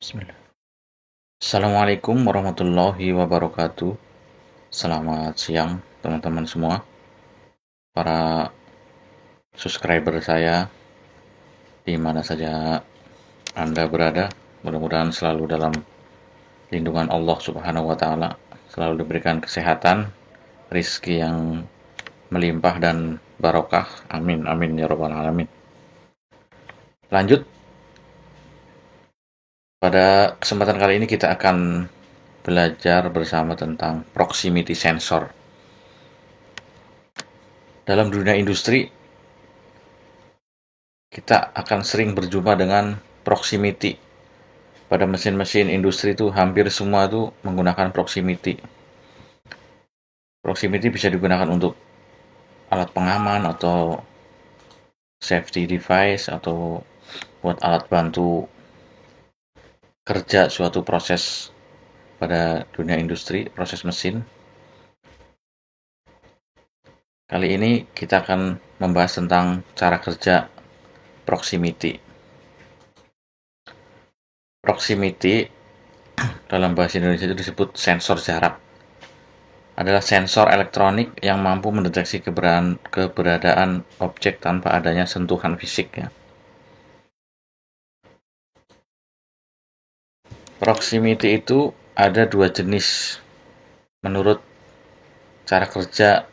Bismillah. Assalamualaikum warahmatullahi wabarakatuh. Selamat siang teman-teman semua, para subscriber saya di mana saja Anda berada. Mudah-mudahan selalu dalam lindungan Allah Subhanahu wa taala, selalu diberikan kesehatan, rizki yang melimpah dan barokah. Amin amin ya rabbal alamin. Lanjut, pada kesempatan kali ini kita akan belajar bersama tentang proximity sensor. Dalam dunia industri, kita akan sering berjumpa dengan proximity. Pada mesin-mesin industri itu hampir semua itu menggunakan proximity. Proximity bisa digunakan untuk alat pengaman atau safety device atau buat alat bantu kerja suatu proses pada dunia industri, proses mesin. Kali ini kita akan membahas tentang cara kerja proximity. Proximity dalam bahasa Indonesia itu disebut sensor jarak. Adalah sensor elektronik yang mampu mendeteksi keberadaan objek tanpa adanya sentuhan fisik. Ya. Proximity itu ada dua jenis menurut cara kerja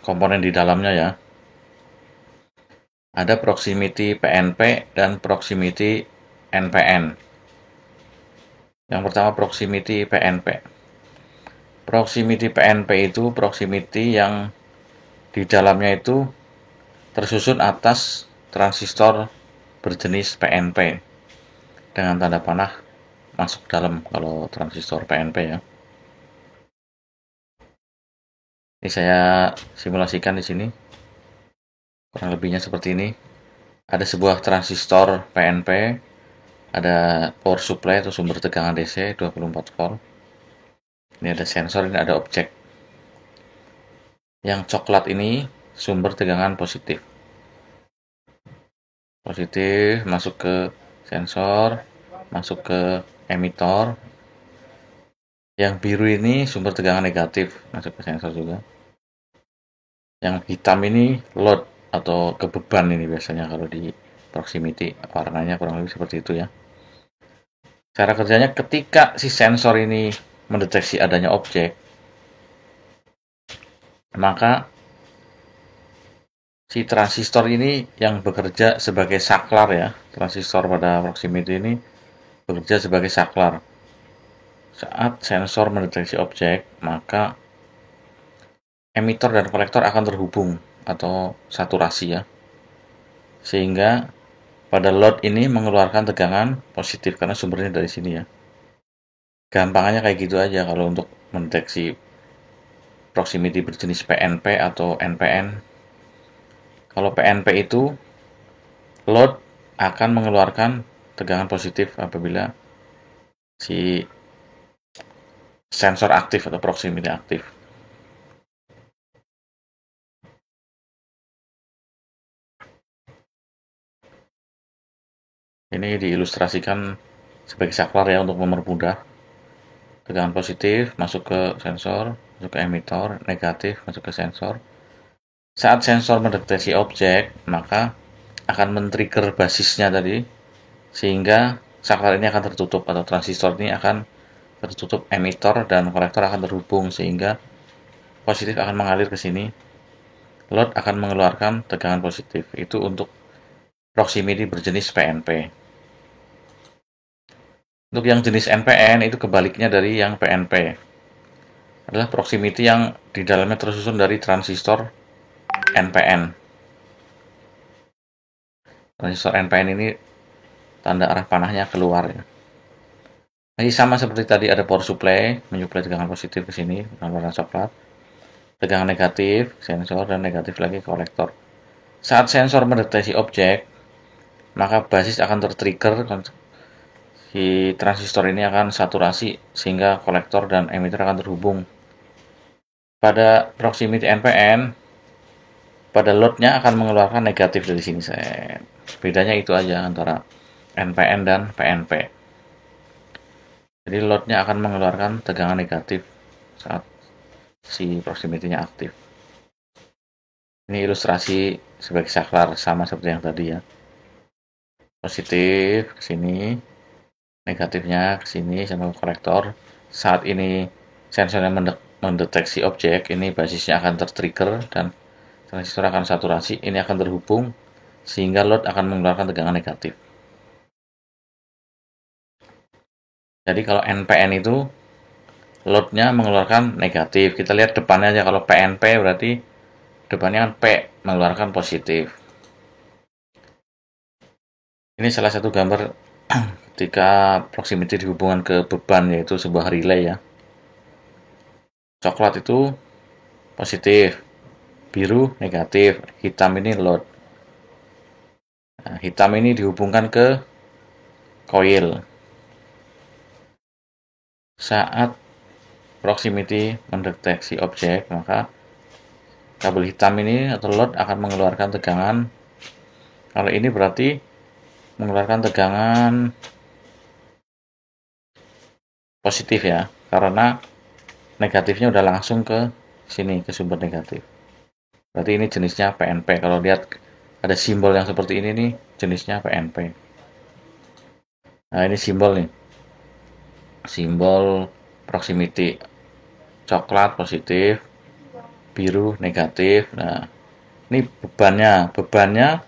komponen di dalamnya ya. Ada proximity PNP dan proximity NPN. Yang pertama proximity PNP. Proximity PNP itu proximity yang di dalamnya itu tersusun atas transistor berjenis PNP dengan tanda panah masuk dalam kalau transistor PNP ya. Ini saya simulasikan di sini. Kurang lebihnya seperti ini. Ada sebuah transistor PNP, ada power supply atau sumber tegangan DC 24 volt. Ini ada sensor, ini ada objek. Yang coklat ini sumber tegangan positif. Positif masuk ke sensor, masuk ke emitor. Yang biru ini sumber tegangan negatif, masuk ke sensor juga. Yang hitam ini load atau kebeban ini biasanya kalau di proximity, warnanya kurang lebih seperti itu ya. Cara kerjanya ketika si sensor ini mendeteksi adanya objek, maka si transistor ini yang bekerja sebagai saklar ya. Transistor pada proximity ini bekerja sebagai saklar. Saat sensor mendeteksi objek, maka emitor dan kolektor akan terhubung atau saturasi ya. Sehingga pada load ini mengeluarkan tegangan positif karena sumbernya dari sini ya. Gampangnya kayak gitu aja kalau untuk mendeteksi proximity berjenis PNP atau NPN. Kalau PNP itu load akan mengeluarkan tegangan positif apabila si sensor aktif atau proximity aktif. Ini diilustrasikan sebagai saklar ya untuk mempermudah. Tegangan positif masuk ke sensor, masuk ke emitor, negatif masuk ke sensor. Saat sensor mendeteksi objek, maka akan men-trigger basisnya tadi, sehingga saklar ini akan tertutup atau transistor ini akan tertutup, emitor dan kolektor akan terhubung sehingga positif akan mengalir ke sini. Load akan mengeluarkan tegangan positif. Itu untuk proximity berjenis PNP. Untuk yang jenis NPN itu kebaliknya dari yang PNP. Adalah proximity yang di dalamnya tersusun dari transistor NPN. Transistor NPN ini tanda arah panahnya keluar ya. Ini sama seperti tadi ada power supply, menyuplai tegangan positif ke sini, warna coklat. Tegangan negatif, sensor dan negatif lagi kolektor. Saat sensor mendeteksi objek, maka basis akan tertrigger, si transistor ini akan saturasi sehingga kolektor dan emitter akan terhubung. Pada proximity NPN, pada loadnya akan mengeluarkan negatif dari sini. Bedanya itu aja antara NPN dan PNP. Jadi loadnya akan mengeluarkan tegangan negatif saat si proximity-nya aktif. Ini ilustrasi sebagai saklar, sama seperti yang tadi ya. Positif ke sini, negatifnya ke sini sama kolektor. Saat ini sensornya mendeteksi objek, ini basisnya akan tertrigger dan transistor akan saturasi, ini akan terhubung sehingga load akan mengeluarkan tegangan negatif. Jadi kalau NPN itu loadnya mengeluarkan negatif. Kita lihat depannya aja, kalau PNP berarti depannya kan P mengeluarkan positif. Ini salah satu gambar ketika proximity dihubungkan ke beban, yaitu sebuah relay ya. Coklat itu positif, biru negatif, hitam ini load. Nah, hitam ini dihubungkan ke coil. Saat proximity mendeteksi objek, maka kabel hitam ini atau load akan mengeluarkan tegangan. Kalau ini berarti mengeluarkan tegangan positif ya, karena negatifnya udah langsung ke sini, ke sumber negatif. Berarti ini jenisnya PNP. Kalau lihat ada simbol yang seperti ini nih, jenisnya PNP. Nah, ini simbol nih. Simbol proximity. Coklat positif, biru negatif. Nah, ini bebannya. Bebannya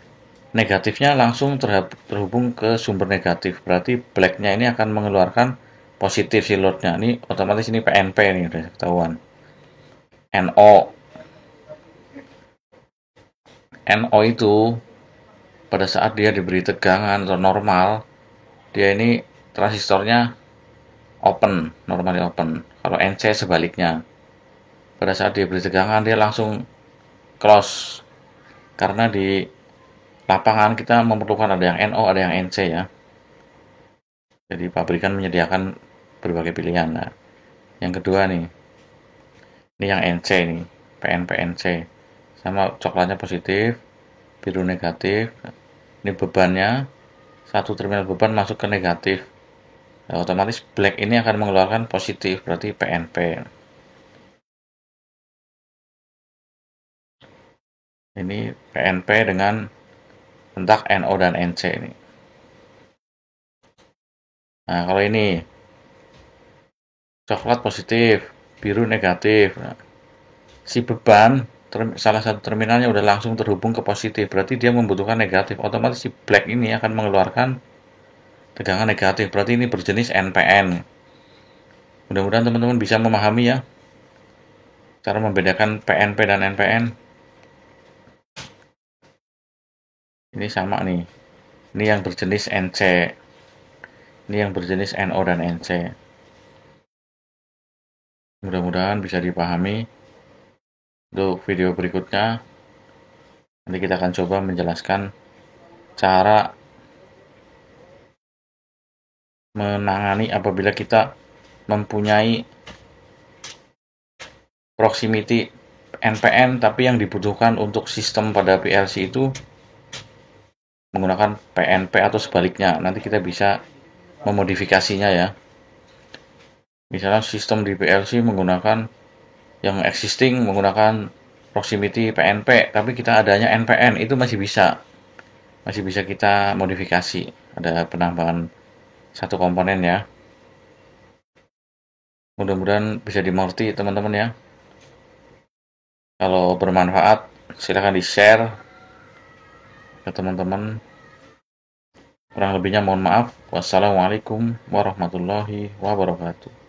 negatifnya langsung terhubung ke sumber negatif. Berarti blacknya ini akan mengeluarkan positif si loadnya. Ini otomatis ini PNP nih, udah ketahuan. NO. NO itu pada saat dia diberi tegangan atau normal, dia ini transistornya open, normalnya open. Kalau NC sebaliknya, pada saat dia beri tegangan dia langsung close, karena di lapangan kita memerlukan ada yang NO, ada yang NC ya. Jadi pabrikan menyediakan berbagai pilihan. Nah, yang kedua nih, ini yang NC nih, PNPNC, sama coklatnya positif, biru negatif. Ini bebannya, satu terminal beban masuk ke negatif. Nah, otomatis black ini akan mengeluarkan positif, berarti PNP. Ini PNP dengan bentak NO dan NC ini. Nah, kalau ini coklat positif, biru negatif. Nah, si beban salah satu terminalnya udah langsung terhubung ke positif, berarti dia membutuhkan negatif. Otomatis si black ini akan mengeluarkan tegangan negatif, berarti ini berjenis NPN. Mudah-mudahan teman-teman bisa memahami ya cara membedakan PNP dan NPN. Ini sama nih, ini yang berjenis NC, ini yang berjenis NO dan NC. Mudah-mudahan bisa dipahami. Untuk video berikutnya nanti kita akan coba menjelaskan cara menangani apabila kita mempunyai proximity NPN tapi yang dibutuhkan untuk sistem pada PLC itu menggunakan PNP atau sebaliknya. Nanti kita bisa memodifikasinya ya. Misalnya sistem di PLC menggunakan yang existing menggunakan proximity PNP, tapi kita adanya NPN, itu masih bisa kita modifikasi. Ada penambahan satu komponen ya. Mudah-mudahan bisa dimengerti teman-teman ya. Kalau bermanfaat silahkan di-share ke teman-teman. Kurang lebihnya mohon maaf. Wassalamualaikum warahmatullahi wabarakatuh.